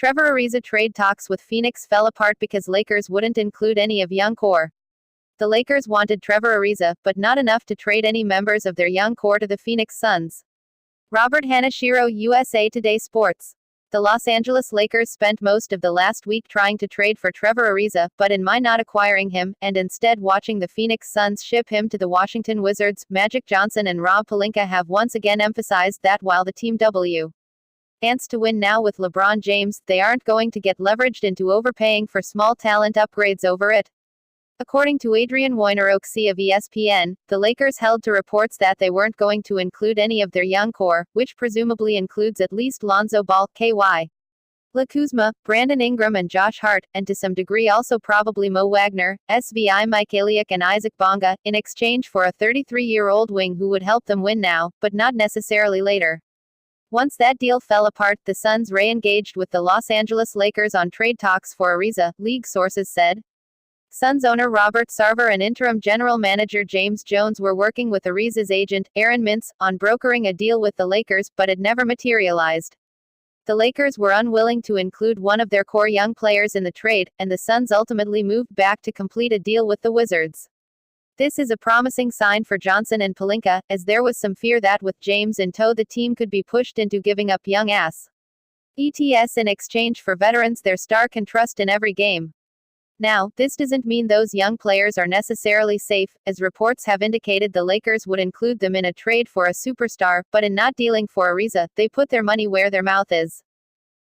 Trevor Ariza trade talks with Phoenix fell apart because Lakers wouldn't include any of young core. The Lakers wanted Trevor Ariza, but not enough to trade any members of their young core to the Phoenix Suns. Robert Hanashiro-USA Today Sports. The Los Angeles Lakers spent most of the last week trying to trade for Trevor Ariza, but in my not acquiring him, and instead watching the Phoenix Suns ship him to the Washington Wizards. Magic Johnson and Rob Pelinka have once again emphasized that while the team wants to win now with LeBron James, they aren't going to get leveraged into overpaying for small talent upgrades over it. According to Adrian Wojnarowksi of ESPN, the Lakers held to reports that they weren't going to include any of their young core, which presumably includes at least Lonzo Ball, Kuzma, Brandon Ingram and Josh Hart, and to some degree also probably Moe Wagner, Mykhailiuk and Isaac Bonga, in exchange for a 33-year-old wing who would help them win now, but not necessarily later. Once that deal fell apart, the Suns re-engaged with the Los Angeles Lakers on trade talks for Ariza, league sources said. Suns owner Robert Sarver and interim general manager James Jones were working with Ariza's agent, Aaron Mintz, on brokering a deal with the Lakers, but it never materialized. The Lakers were unwilling to include one of their core young players in the trade, and the Suns ultimately moved back to complete a deal with the Wizards. This is a promising sign for Johnson and Pelinka, as there was some fear that with James in tow the team could be pushed into giving up young ETS in exchange for veterans their star can trust in every game. Now, this doesn't mean those young players are necessarily safe, as reports have indicated the Lakers would include them in a trade for a superstar, but in not dealing for Ariza, they put their money where their mouth is.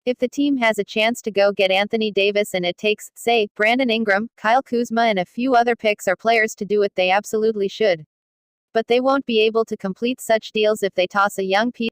If the team has a chance to go get Anthony Davis and it takes, say, Brandon Ingram, Kuzma and a few other picks or players to do it, they absolutely should. But they won't be able to complete such deals if they toss a young piece